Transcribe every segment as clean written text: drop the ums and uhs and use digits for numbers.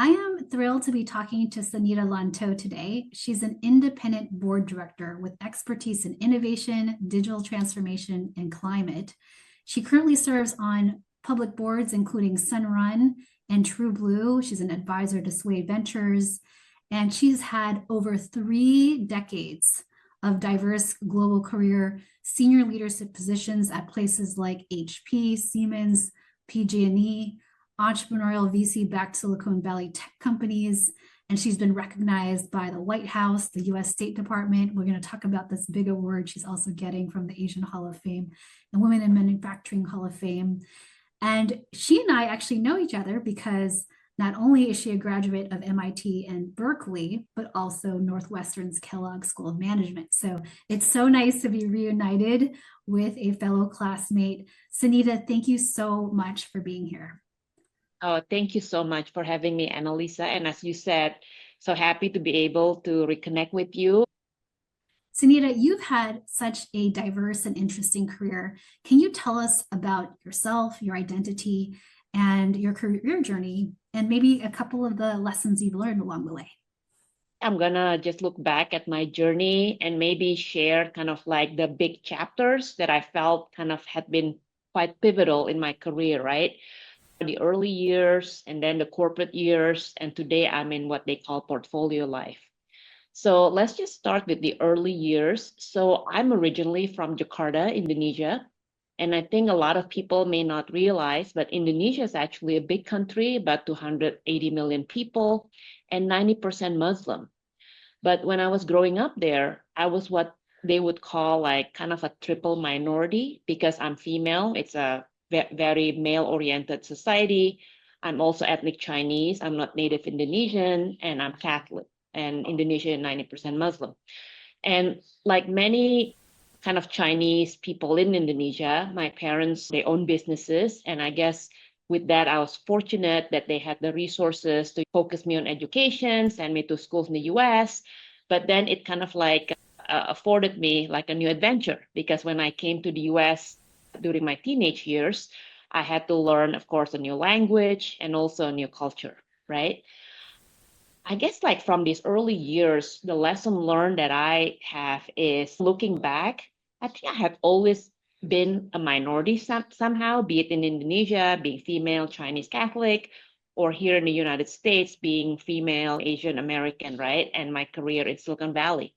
I am thrilled to be talking to Sonita Lontoh today. She's an independent board director with expertise in innovation, digital transformation, and climate. She currently serves on public boards, including Sunrun and TrueBlue. She's an advisor to Sway Ventures, and she's had over 3 decades of diverse global career, senior leadership positions at places like HP, Siemens, PG&E, entrepreneurial VC-backed Silicon Valley tech companies. And she's been recognized by the White House, the U.S. State Department. We're going to talk about this big award she's also getting from the Asian Hall of Fame and Women in Manufacturing Hall of Fame. And she and I actually know each other because not only is she a graduate of MIT and Berkeley, but also Northwestern's Kellogg School of Management. So it's so nice to be reunited with a fellow classmate. Sunita, thank you so much for being here. Oh, thank you so much for having me, Annalisa. And as you said, so happy to be able to reconnect with you. Sunita, you've had such a diverse and interesting career. Can you tell us about yourself, your identity, and your career journey, and maybe a couple of the lessons you've learned along the way? I'm gonna just look back at my journey and maybe share kind of like the big chapters that I felt kind of had been quite pivotal in my career, right? The early years and then the corporate years, and today I'm in what they call portfolio life. So let's just start with the early years. So I'm originally from Jakarta, Indonesia. And I think a lot of people may not realize, but Indonesia is actually a big country, about 280 million people and 90% Muslim. But when I was growing up there, I was what they would call like kind of a triple minority because I'm female. It's a very male-oriented society. I'm also ethnic Chinese. I'm not native Indonesian, and I'm Catholic. And Indonesia is 90% Muslim. And like many kind of Chinese people in Indonesia, my parents, they own businesses. And I guess with that, I was fortunate that they had the resources to focus me on education, send me to schools in the US. But then it kind of like afforded me like a new adventure because when I came to the US during my teenage years, I had to learn, of course, a new language and also a new culture, right? I guess like from these early years, the lesson learned that I have is looking back, I think I have always been a minority somehow, be it in Indonesia, being female, Chinese Catholic, or here in the United States, being female, Asian American, right? And my career in Silicon Valley.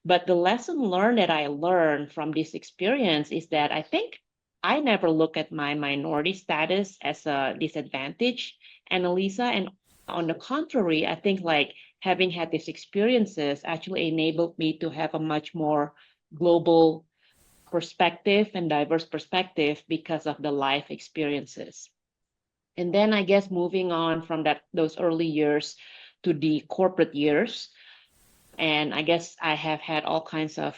But the lesson learned that I learned from this experience is that I think I never look at my minority status as a disadvantage, Annalisa. And on the contrary, I think like having had these experiences actually enabled me to have a much more global perspective and diverse perspective because of the life experiences. And then I guess moving on from those early years to the corporate years, and I guess I have had all kinds of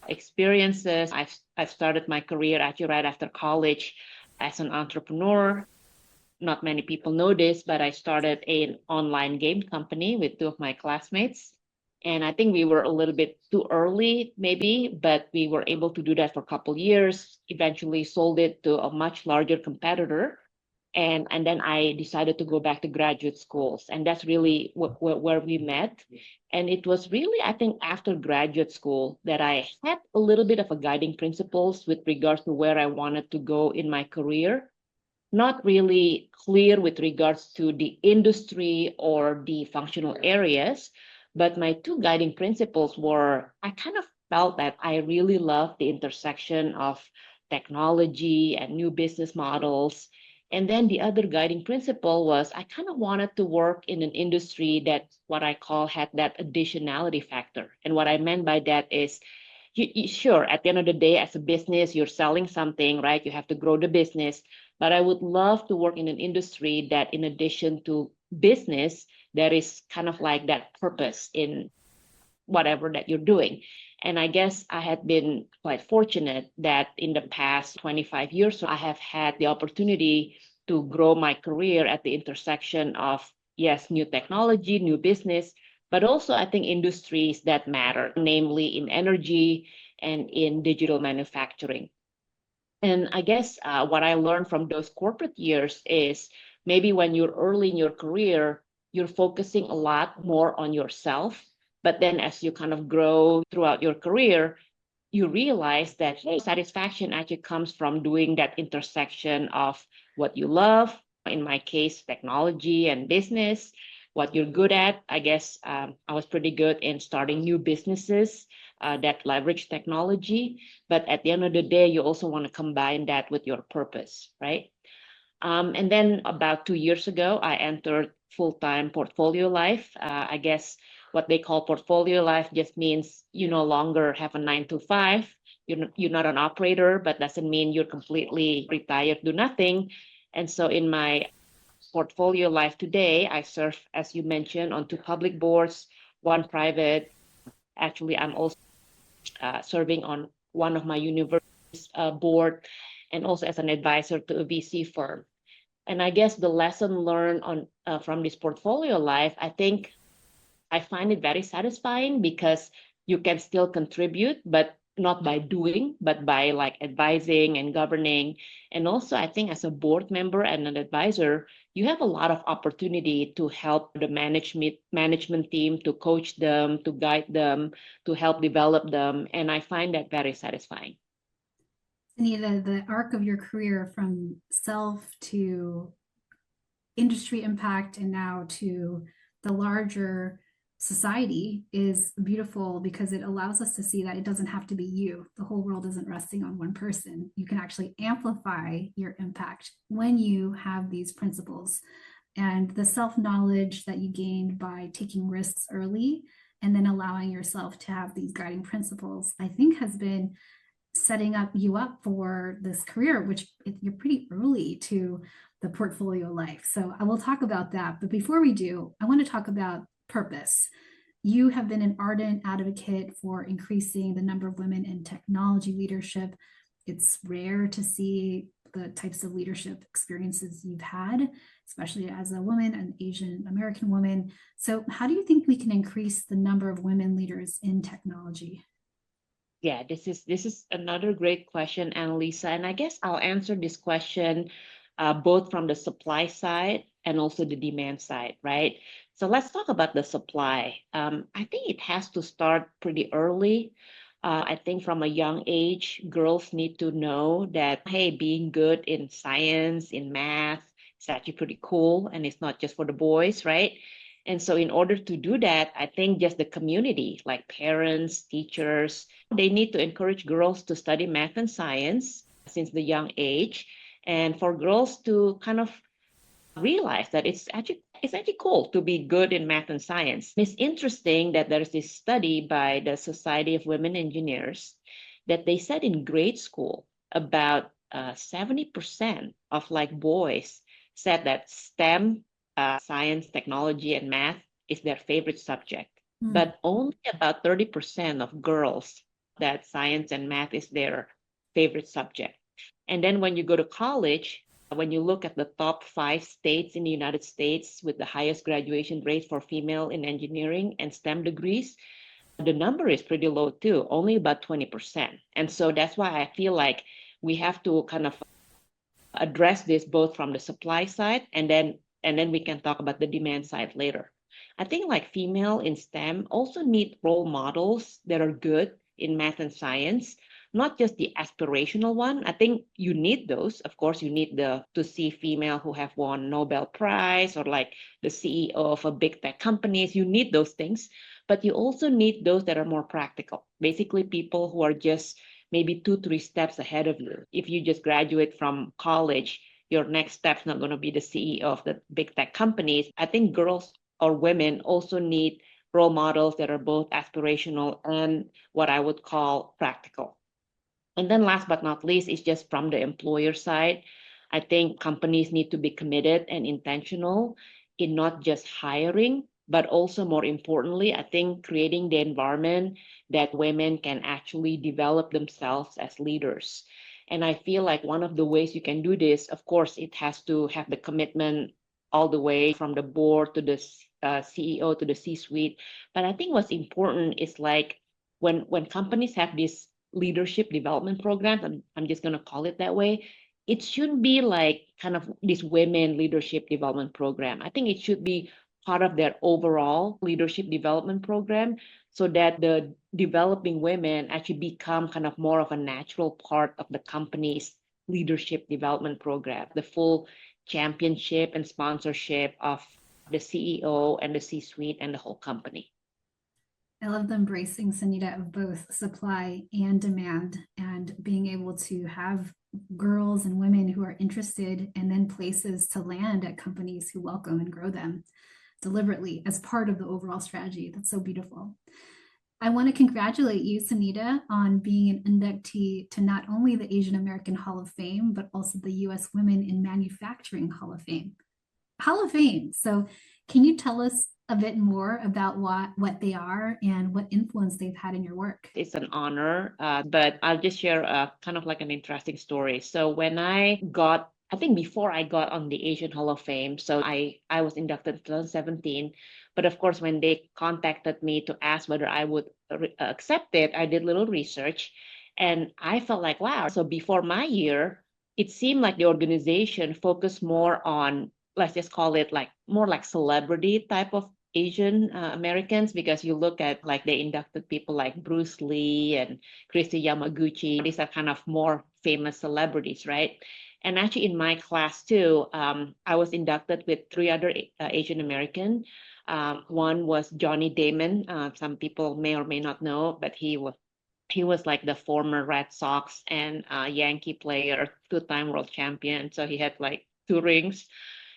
experiences. I've started my career actually right after college as an entrepreneur. Not many people know this, but I started an online game company with two of my classmates. And I think we were a little bit too early, maybe, but we were able to do that for a couple of years, eventually sold it to a much larger competitor. And then I decided to go back to graduate schools. And that's really where we met. And it was really, I think, after graduate school that I had a little bit of a guiding principles with regards to where I wanted to go in my career. Not really clear with regards to the industry or the functional areas, but my two guiding principles were, I kind of felt that I really love the intersection of technology and new business models. And then the other guiding principle was I kind of wanted to work in an industry that what I call had that additionality factor. And what I meant by that is, sure, at the end of the day, as a business, you're selling something, right? You have to grow the business. But I would love to work in an industry that, in addition to business, there is kind of like that purpose in whatever that you're doing. And I guess I had been quite fortunate that in the past 25 years, I have had the opportunity to grow my career at the intersection of, yes, new technology, new business, but also I think industries that matter, namely in energy and in digital manufacturing. And I guess what I learned from those corporate years is maybe when you're early in your career, you're focusing a lot more on yourself. But then as you kind of grow throughout your career, you realize that, hey, satisfaction actually comes from doing that intersection of what you love, in my case, technology and business, what you're good at. I guess I was pretty good in starting new businesses that leverage technology. But at the end of the day, you also want to combine that with your purpose, right? And then about 2 years ago, I entered full-time portfolio life. I guess what they call portfolio life just means you no longer have a 9 to 5. You're not an operator, but doesn't mean you're completely retired, do nothing. And so in my portfolio life today, I serve, as you mentioned, on 2 public boards, one private. Actually, I'm also serving on one of my university's board, and also as an advisor to a VC firm. And I guess the lesson learned on from this portfolio life, I think I find it very satisfying because you can still contribute, but not by doing, but by like advising and governing. And also, I think as a board member and an advisor, you have a lot of opportunity to help the management team, to coach them, to guide them, to help develop them. And I find that very satisfying. Anita, the arc of your career from self to industry impact and now to the larger society is beautiful because it allows us to see that it doesn't have to be you. The whole world isn't resting on one person. You can actually amplify your impact when you have these principles. And the self-knowledge that you gained by taking risks early and then allowing yourself to have these guiding principles, I think has been setting you up for this career, which you're pretty early to the portfolio life. So I will talk about that. But before we do, I want to talk about purpose. You have been an ardent advocate for increasing the number of women in technology leadership. It's rare to see the types of leadership experiences you've had, especially as a woman, an Asian American woman. So how do you think we can increase the number of women leaders in technology? Yeah, this is another great question, Annalisa. And I guess I'll answer this question both from the supply side and also the demand side, right? So let's talk about the supply. I think it has to start pretty early. I think from a young age, girls need to know that, hey, being good in science, in math, is actually pretty cool. And it's not just for the boys, right? And so in order to do that, I think just the community, like parents, teachers, they need to encourage girls to study math and science since the young age, and for girls to kind of realize that it's actually cool to be good in math and science. It's interesting that there's this study by the Society of Women Engineers that they said in grade school about 70% of like boys said that STEM, science, technology, and math is their favorite subject. But only about 30% of girls that science and math is their favorite subject. And then when you go to college, when you look at the top 5 states in the United States with the highest graduation rate for female in engineering and STEM degrees, the number is pretty low too, only about 20%. And so that's why I feel like we have to kind of address this both from the supply side and then we can talk about the demand side later. I think like female in STEM also need role models that are good in math and science, not just the aspirational one. I think you need those. Of course, you need to see female who have won Nobel Prize or like the CEO of a big tech companies. You need those things, but you also need those that are more practical. Basically, people who are just maybe 2, 3 steps ahead of you. If you just graduate from college, your next step's not going to be the CEO of the big tech companies. I think girls or women also need role models that are both aspirational and what I would call practical. And then last but not least, is just from the employer side. I think companies need to be committed and intentional in not just hiring, but also more importantly, I think creating the environment that women can actually develop themselves as leaders. And I feel like one of the ways you can do this, of course, it has to have the commitment all the way from the board to the CEO to the C-suite. But I think what's important is like when companies have these leadership development programs, I'm just going to call it that way, it shouldn't be like kind of this women leadership development program. I think it should be part of their overall leadership development program so that the developing women actually become kind of more of a natural part of the company's leadership development program, the full championship and sponsorship of the CEO and the C-suite and the whole company. I love the embracing, Sunita, of both supply and demand and being able to have girls and women who are interested and then places to land at companies who welcome and grow them deliberately as part of the overall strategy. That's so beautiful. I want to congratulate you, Sunita, on being an inductee to not only the Asian American Hall of Fame, but also the U.S. Women in Manufacturing Hall of Fame. Hall of Fame. So can you tell us a bit more about what they are and what influence they've had in your work? It's an honor, but I'll just share kind of like an interesting story. So when I think before I got on the Asian Hall of Fame, so I was inducted in 2017. But of course, when they contacted me to ask whether I would accept it, I did a little research and I felt like, wow. So before my year, it seemed like the organization focused more on, let's just call it like more like celebrity type of Asian Americans, because you look at like they inducted people like Bruce Lee and Christy Yamaguchi. These are kind of more famous celebrities, right? And actually in my class too, I was inducted with 3 other Asian American. One was Johnny Damon. Some people may or may not know, but he was like the former Red Sox and Yankee player, 2-time world champion. So he had like 2 rings.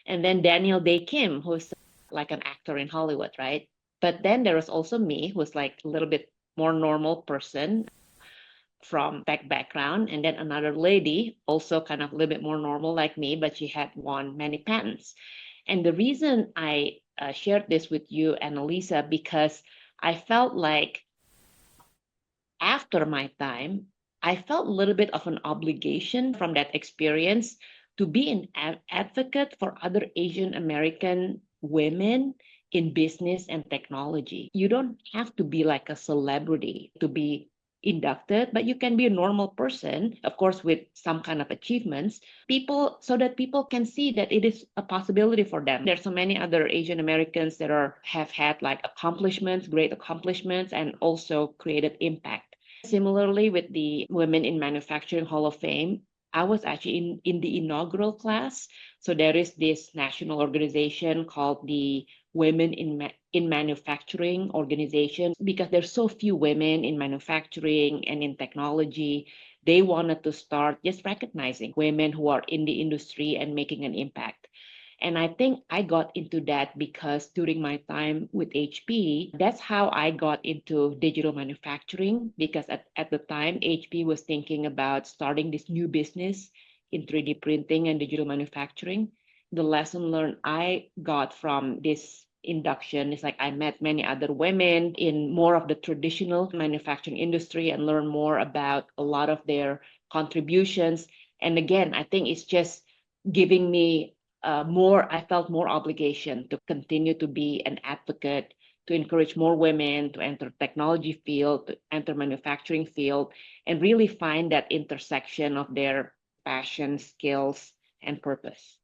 And then Daniel Day Kim, who's like an actor in Hollywood, right? But then there was also me, who's like a little bit more normal person from tech background. And then another lady, also kind of a little bit more normal like me, but she had won many patents. And the reason I shared this with you, Annalisa, because I felt like after my time, I felt a little bit of an obligation from that experience to be an advocate for other Asian American women in business and technology. You don't have to be like a celebrity to be inducted, but you can be a normal person, of course, with some kind of achievements, so that people can see that it is a possibility for them. There's so many other Asian Americans that have had like accomplishments, great accomplishments, and also created impact. Similarly, with the Women in Manufacturing Hall of Fame, I was actually in the inaugural class. So there is this national organization called the Women in Manufacturing organization, because there's so few women in manufacturing and in technology. They wanted to start just recognizing women who are in the industry and making an impact. And I think I got into that because during my time with HP, that's how I got into digital manufacturing, because at the time, HP was thinking about starting this new business in 3D printing and digital manufacturing. The lesson learned I got from this induction is like I met many other women in more of the traditional manufacturing industry and learned more about a lot of their contributions. And again, I think it's just giving me I felt more obligation to continue to be an advocate, to encourage more women to enter technology field, to enter manufacturing field, and really find that intersection of their passion, skills, and purpose.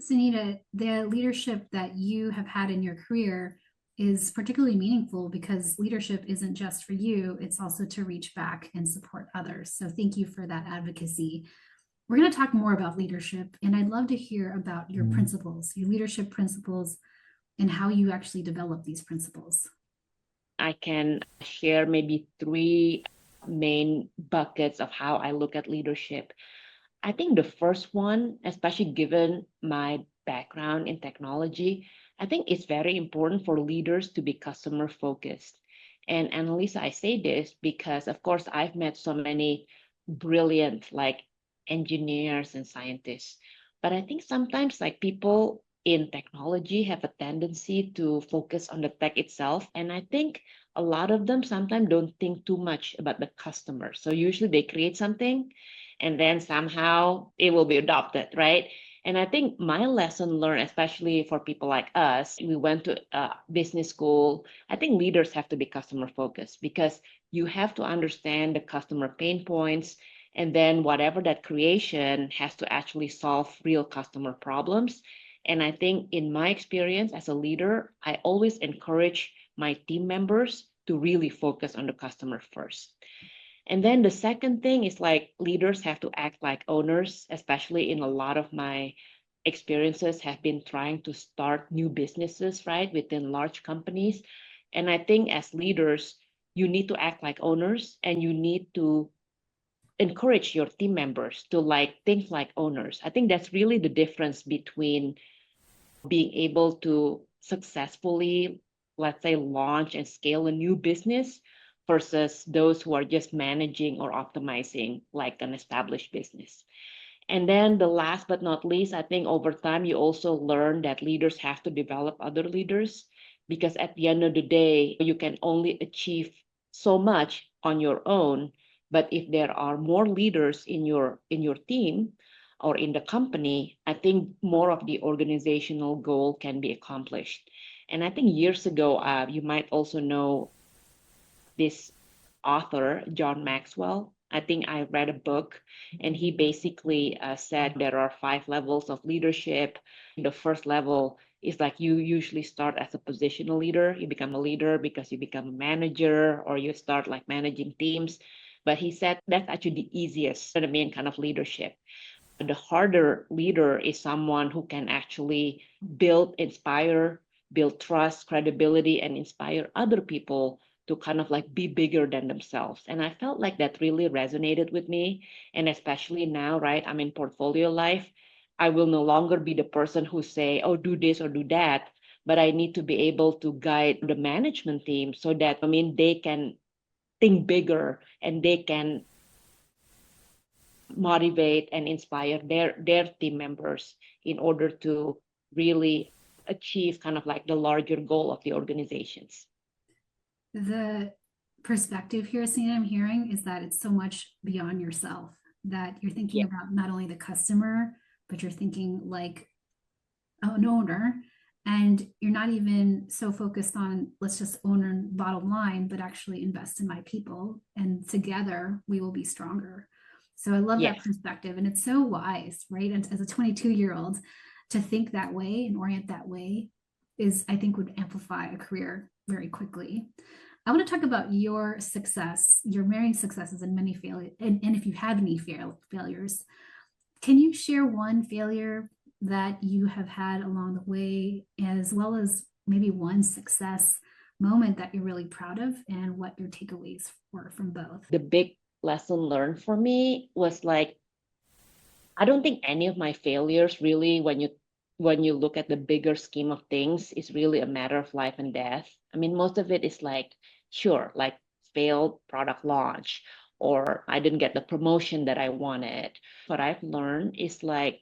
Sunita, the leadership that you have had in your career is particularly meaningful because leadership isn't just for you, it's also to reach back and support others. So thank you for that advocacy. We're going to talk more about leadership, and I'd love to hear about your principles, your leadership principles, and how you actually develop these principles. I can share maybe 3 main buckets of how I look at leadership. I think the first one, especially given my background in technology, I think it's very important for leaders to be customer focused. And Annalisa, I say this because, of course, I've met so many brilliant like engineers and scientists, but I think sometimes like people in technology have a tendency to focus on the tech itself. And I think a lot of them sometimes don't think too much about the customer. So usually they create something and then somehow it will be adopted, right? And I think my lesson learned, especially for people like us, we went to business school. I think leaders have to be customer focused because you have to understand the customer pain points. And then whatever that creation has to actually solve real customer problems. And I think in my experience as a leader, I always encourage my team members to really focus on the customer first. And then the second thing is like leaders have to act like owners, especially in a lot of my experiences have been trying to start new businesses, right, within large companies. And I think as leaders, you need to act like owners and you need to encourage your team members to like think like owners. I think that's really the difference between being able to successfully, let's say, launch and scale a new business versus those who are just managing or optimizing like an established business. And then the last but not least, I think over time you also learn that leaders have to develop other leaders because at the end of the day, you can only achieve so much on your own. But if there are more leaders in your team or in the company, I think more of the organizational goal can be accomplished. And I think years ago, you might also know this author, John Maxwell. I think I read a book, and he basically said there are 5 levels of leadership. The first level is like you usually start as a positional leader. You become a leader because you become a manager or you start like managing teams. But he said that's actually the easiest, the main kind of leadership. The harder leader is someone who can actually inspire, build trust, credibility, and inspire other people to kind of like be bigger than themselves. And I felt like that really resonated with me. And especially now, right? I'm in portfolio life. I will no longer be the person who say, oh, do this or do that. But I need to be able to guide the management team so that, they can think bigger and they can motivate and inspire their team members in order to really achieve kind of like the larger goal of the organizations. The perspective here, Sina, I'm hearing is that it's so much beyond yourself, that you're thinking Yeah. about not only the customer, but you're thinking like an owner, and you're not even so focused on let's just own bottom line, but actually invest in my people, and together we will be stronger. So I love that Yes. perspective, and it's so wise, right? And as a 22-year-old, to think that way and orient that way is, I think, would amplify a career very quickly. I want to talk about your success, your marrying successes, and many failures, and if you have any failures. Can you share one failure that you have had along the way, as well as maybe one success moment that you're really proud of, and what your takeaways were from both? The big lesson learned for me was like, I don't think any of my failures really, when you look at the bigger scheme of things, is really a matter of life and death. Most of it is like, sure, like failed product launch, or I didn't get the promotion that I wanted. What I've learned is like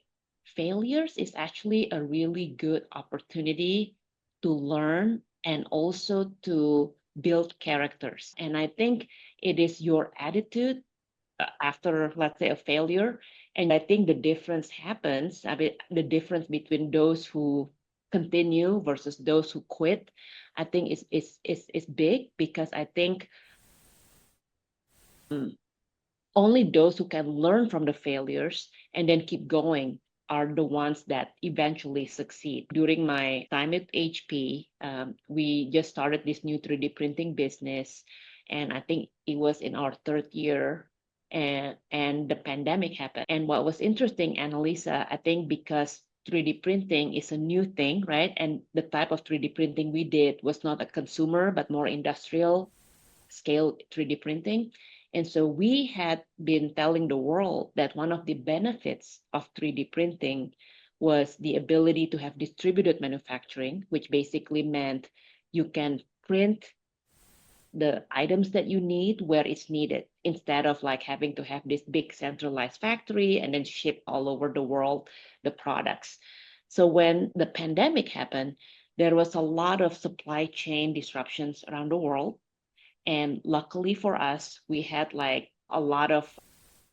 failures is actually a really good opportunity to learn and also to build characters. And I think it is your attitude after, let's say, a failure. And I think the difference happens, the difference between those who continue versus those who quit, I think is big, because I think only those who can learn from the failures and then keep going are the ones that eventually succeed. During my time at HP, we just started this new 3D printing business, and I think it was in our third year, and the pandemic happened. And what was interesting, Annalisa, I think because 3D printing is a new thing, right? And the type of 3D printing we did was not a consumer, but more industrial scale 3D printing. And so we had been telling the world that one of the benefits of 3D printing was the ability to have distributed manufacturing, which basically meant you can print the items that you need where it's needed, instead of like having to have this big centralized factory and then ship all over the world the products. So when the pandemic happened, there was a lot of supply chain disruptions around the world. And luckily for us, we had like a lot of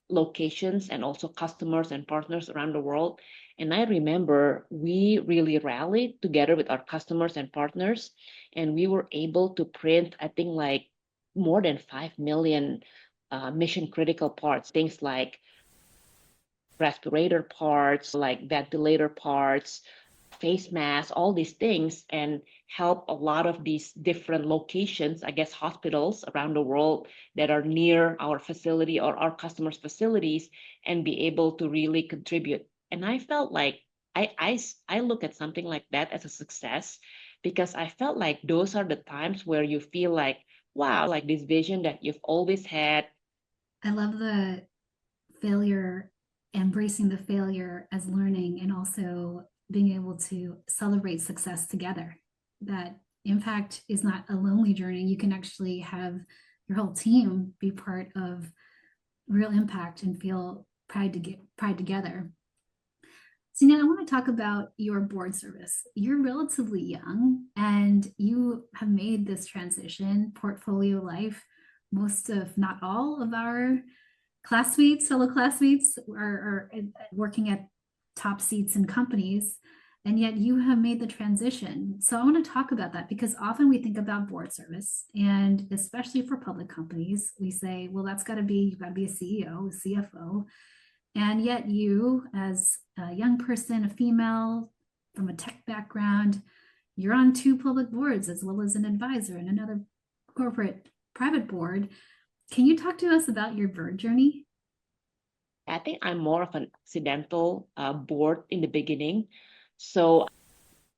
locations and also customers and partners around the world. And I remember we really rallied together with our customers and partners, and we were able to print, I think, like more than 5 million mission critical parts, things like respirator parts, like ventilator parts, face masks, all these things, and help a lot of these different locations, I guess hospitals around the world that are near our facility or our customers' facilities, and be able to really contribute. And I felt like I look at something like that as a success, because I felt like those are the times where you feel like, wow, like this vision that you've always had. I love the failure, embracing the failure as learning, and also being able to celebrate success together. That impact is not a lonely journey. You can actually have your whole team be part of real impact and feel pride together. So now I want to talk about your board service. You're relatively young and you have made this transition, portfolio life. Most of, not all of our classmates, fellow classmates are working at top seats in companies, and yet you have made the transition. So I want to talk about that because often we think about board service, and especially for public companies, we say, well, that's got to be, you've got to be a CEO, a CFO. And yet you, as a young person, a female from a tech background, you're on two public boards as well as an advisor and another corporate private board. Can you talk to us about your board journey? I think I'm more of an accidental board in the beginning. So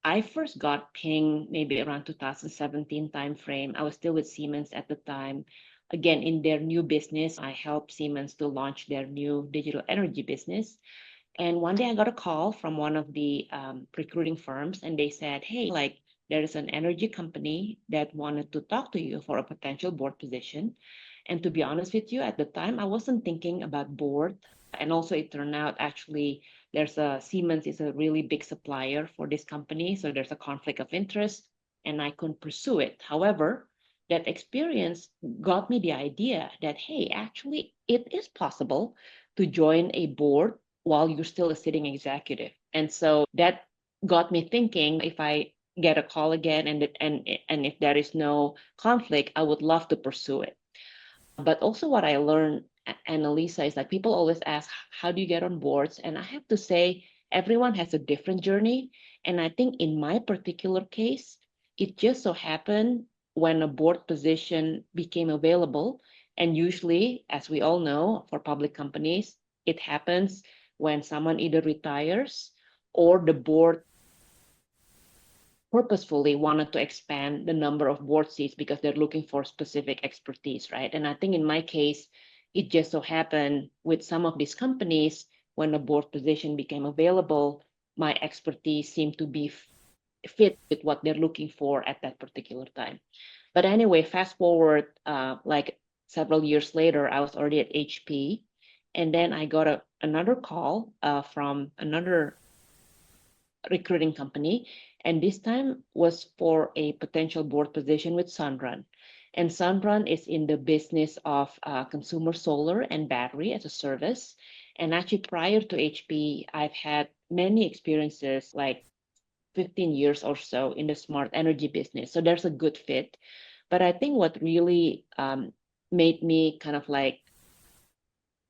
I first got pinged maybe around 2017 timeframe. I was still with Siemens at the time. Again, in their new business, I helped Siemens to launch their new digital energy business. And one day I got a call from one of the recruiting firms, and they said, hey, like there is an energy company that wanted to talk to you for a potential board position. And to be honest with you, at the time, I wasn't thinking about board. And also it turned out actually Siemens is a really big supplier for this company. So there's a conflict of interest and I couldn't pursue it. However, that experience got me the idea that, hey, actually it is possible to join a board while you're still a sitting executive. And so that got me thinking, if I get a call again and if there is no conflict, I would love to pursue it. But also what I learned, Annalisa, is like people always ask, how do you get on boards? And I have to say, everyone has a different journey. And I think in my particular case, it just so happened when a board position became available. And usually, as we all know, for public companies, it happens when someone either retires or the board purposefully wanted to expand the number of board seats because they're looking for specific expertise, right? And I think in my case, it just so happened with some of these companies, when a board position became available, my expertise seemed to be fit with what they're looking for at that particular time. But anyway, fast forward like several years later, I was already at HP. And then I got another call from another recruiting company, and this time was for a potential board position with Sunrun. And Sunrun is in the business of consumer solar and battery as a service. And actually, prior to HP, I've had many experiences, like 15 years or so in the smart energy business. So there's a good fit. But I think what really made me kind of like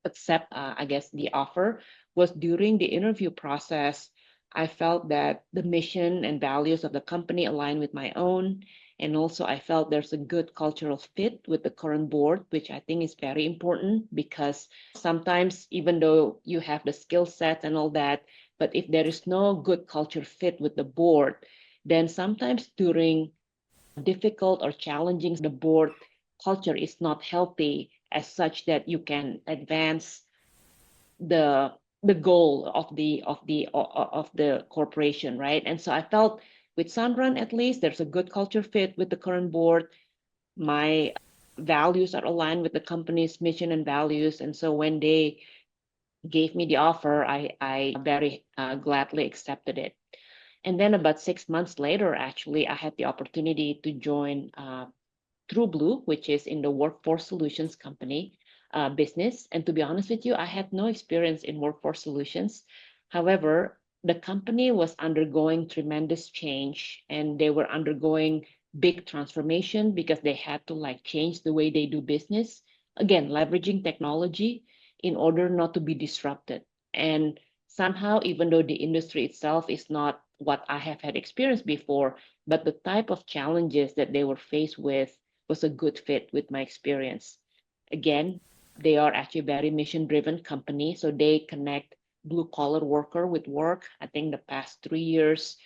accept, I guess, the offer was during the interview process. I felt that the mission and values of the company align with my own. And also, I felt there's a good cultural fit with the current board, which I think is very important because sometimes, even though you have the skill set and all that, but if there is no good culture fit with the board, then sometimes during difficult or challenging, the board culture is not healthy as such that you can advance the goal of the corporation, right? And so I felt with Sunrun, at least there's a good culture fit with the current board. My values are aligned with the company's mission and values, and so when they gave me the offer, I very gladly accepted it. And then about 6 months later, actually, I had the opportunity to join TrueBlue, which is in the workforce solutions company business. And to be honest with you, I had no experience in workforce solutions. However, the company was undergoing tremendous change and they were undergoing big transformation because they had to like change the way they do business. Again, leveraging technology in order not to be disrupted. And somehow, even though the industry itself is not what I have had experience before, but the type of challenges that they were faced with was a good fit with my experience. Again, they are actually a very mission-driven company, so they connect blue-collar worker with work. I think the past 3 years,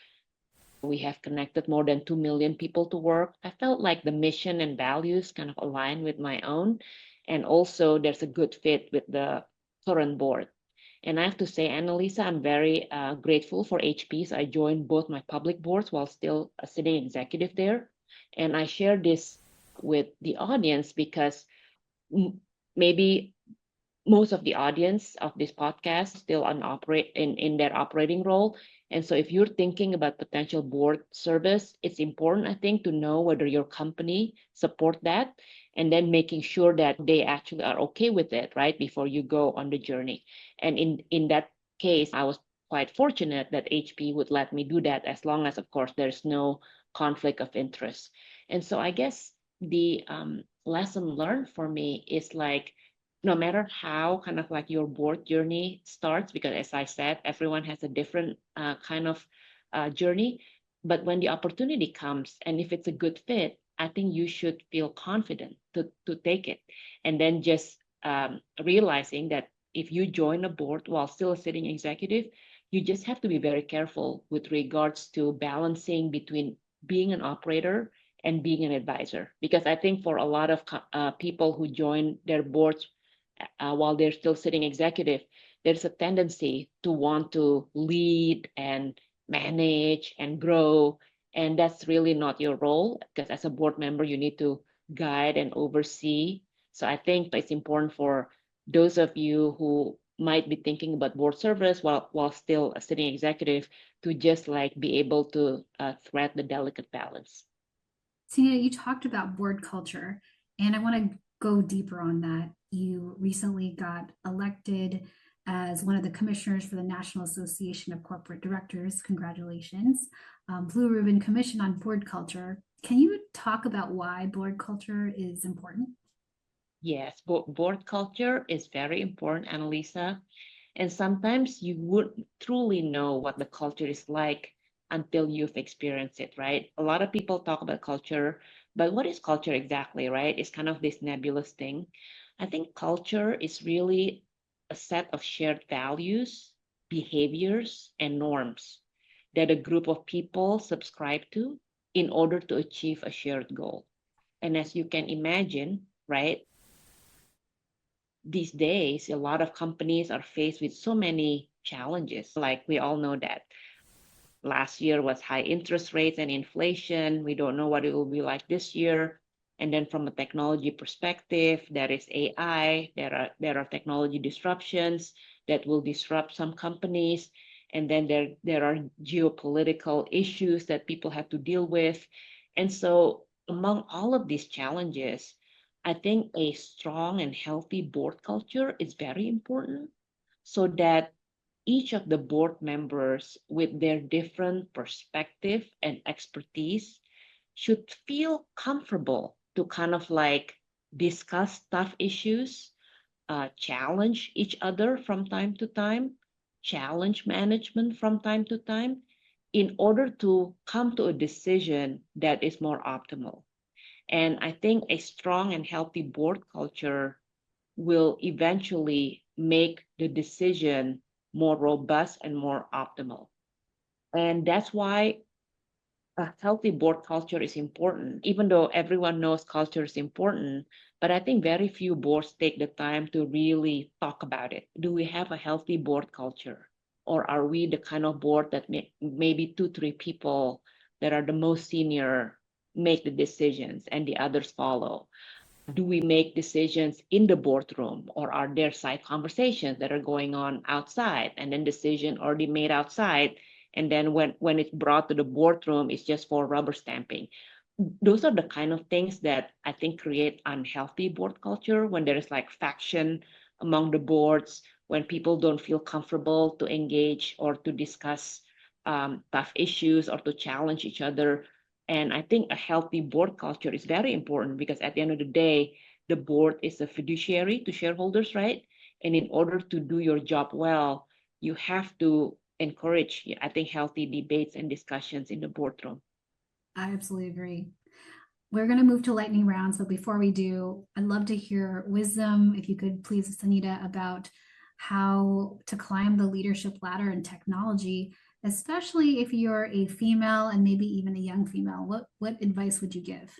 we have connected more than 2 million people to work. I felt like the mission and values kind of align with my own. And also, there's a good fit with the current board. And I have to say, Annalisa, I'm very grateful for HPs. I joined both my public boards while still a sitting executive there. And I share this with the audience because maybe most of the audience of this podcast still operate in their operating role. And so if you're thinking about potential board service, it's important, I think, to know whether your company support that and then making sure that they actually are okay with it, right, before you go on the journey. And in that case, I was quite fortunate that HP would let me do that as long as, of course, there's no conflict of interest. And so I guess the lesson learned for me is like, no matter how kind of like your board journey starts, because as I said, everyone has a different kind of journey. But when the opportunity comes, and if it's a good fit, I think you should feel confident to take it. And then just realizing that if you join a board while still a sitting executive, you just have to be very careful with regards to balancing between being an operator and being an advisor. Because I think for a lot of people who join their boards while they're still sitting executive, there's a tendency to want to lead and manage and grow. And that's really not your role, because as a board member, you need to guide and oversee. So I think it's important for those of you who might be thinking about board service while still a sitting executive to just like be able to thread the delicate balance. Tina, you talked about board culture, and I want to go deeper on that. You recently got elected as one of the commissioners for the National Association of Corporate Directors. Congratulations. Blue Ribbon Commission on Board Culture. Can you talk about why board culture is important? Yes, board culture is very important, Annalisa. And sometimes you would truly know what the culture is like until you've experienced it, right? A lot of people talk about culture, but what is culture exactly, right? It's kind of this nebulous thing. I think culture is really a set of shared values, behaviors, and norms that a group of people subscribe to in order to achieve a shared goal. And as you can imagine, right, these days, a lot of companies are faced with so many challenges. Like we all know that last year was high interest rates and inflation. We don't know what it will be like this year. And then from a technology perspective, there is AI, there are technology disruptions that will disrupt some companies. And then there are geopolitical issues that people have to deal with. And so among all of these challenges, I think a strong and healthy board culture is very important so that each of the board members with their different perspective and expertise should feel comfortable to kind of like discuss tough issues, challenge each other from time to time, challenge management from time to time, in order to come to a decision that is more optimal. And I think a strong and healthy board culture will eventually make the decision more robust and more optimal. And that's why a healthy board culture is important, even though everyone knows culture is important. But I think very few boards take the time to really talk about it. Do we have a healthy board culture? Or are we the kind of board that maybe two, three people that are the most senior make the decisions and the others follow? Do we make decisions in the boardroom, or are there side conversations that are going on outside and then decision already made outside, and then when it's brought to the boardroom it's just for rubber stamping? Those are the kind of things that I think create unhealthy board culture, when there is like faction among the boards, when people don't feel comfortable to engage or to discuss tough issues or to challenge each other. And I think a healthy board culture is very important, because at the end of the day, the board is a fiduciary to shareholders, right? And in order to do your job well, you have to encourage, I think, healthy debates and discussions in the boardroom. I absolutely agree. We're going to move to lightning rounds, but before we do, I'd love to hear wisdom, if you could please, Sunita, about how to climb the leadership ladder in technology, especially if you're a female and maybe even a young female. What advice would you give?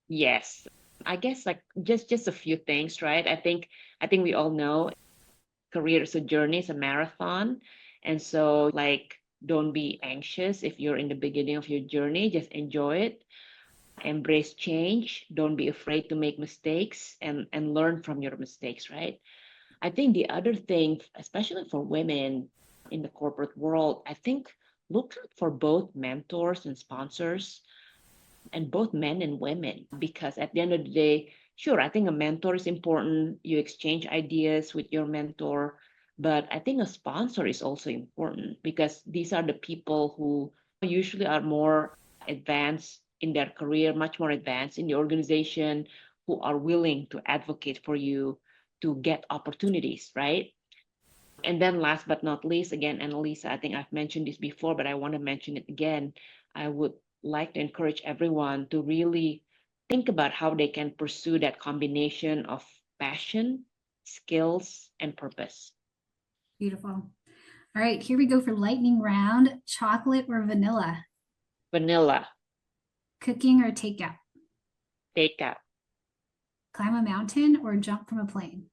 Yes, I guess like just a few things, right? I think we all know career is a journey, it's a marathon. And so like don't be anxious if you're in the beginning of your journey, just enjoy it. Embrace change. Don't be afraid to make mistakes and learn from your mistakes, right? I think the other thing, especially for women in the corporate world, I think look out for both mentors and sponsors and both men and women, because at the end of the day, sure, I think a mentor is important. You exchange ideas with your mentor, but I think a sponsor is also important because these are the people who usually are more advanced in their career, much more advanced in the organization, who are willing to advocate for you to get opportunities, right? And then last but not least, again, Annalisa, I think I've mentioned this before, but I want to mention it again. I would like to encourage everyone to really think about how they can pursue that combination of passion, skills, and purpose. Beautiful. All right, here we go for lightning round. Chocolate or vanilla? Vanilla, Cooking or takeout? takeout. Climb a mountain or jump from a plane?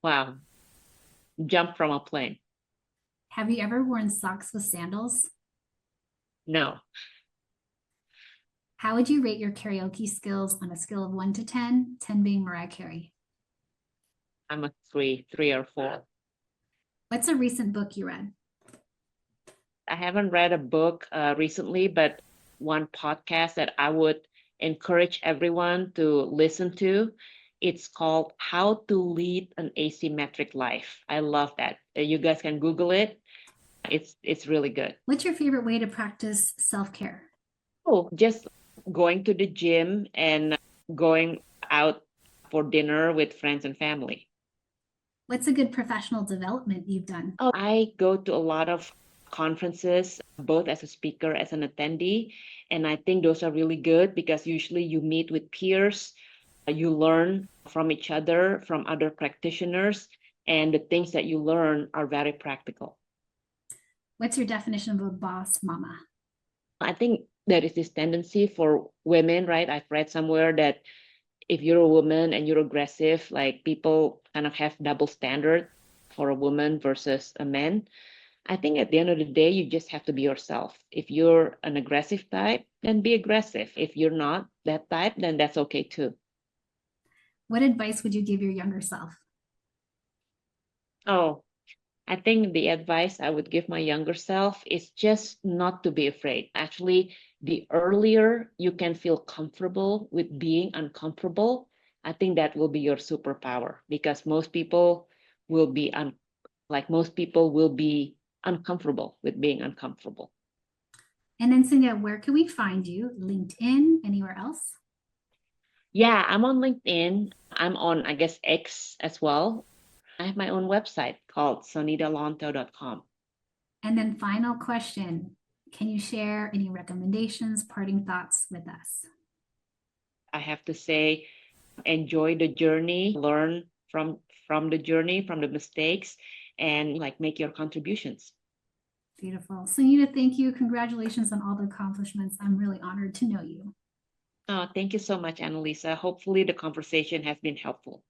Wow. Jump from a plane. Have you ever worn socks with sandals? No, How would you rate your karaoke skills on a scale of 1 to 10, 10 being Mariah Carey? I'm a three or four. What's a recent book you read? I haven't read a book recently, but one podcast that I would encourage everyone to listen to, it's called How to Lead an Asymmetric Life. I love that. You guys can Google it. It's really good. What's your favorite way to practice self-care? Oh, just going to the gym and going out for dinner with friends and family. What's a good professional development you've done? Oh, I go to a lot of conferences, both as a speaker, as an attendee. And I think those are really good because usually you meet with peers, you learn from each other, from other practitioners, and the things that you learn are very practical. What's your definition of a boss mama? I think there is this tendency for women, right? I've read somewhere that if you're a woman and you're aggressive, like people kind of have double standard for a woman versus a man. I think at the end of the day, you just have to be yourself. If you're an aggressive type, then be aggressive. If you're not that type, then that's okay too. What advice would you give your younger self? Oh, I think the advice I would give my younger self is just not to be afraid. Actually, the earlier you can feel comfortable with being uncomfortable, I think that will be your superpower because most people will be most people will be uncomfortable with being uncomfortable. And then Cynthia, where can we find you? LinkedIn, anywhere else? Yeah, I'm on LinkedIn. I'm on, I guess, X as well. I have my own website called sonitalontoh.com. And then final question, can you share any recommendations, parting thoughts with us? I have to say, enjoy the journey, learn from the journey, from the mistakes, and like make your contributions. Beautiful. Sunita, thank you. Congratulations on all the accomplishments. I'm really honored to know you. Oh, thank you so much, Annalisa. Hopefully the conversation has been helpful.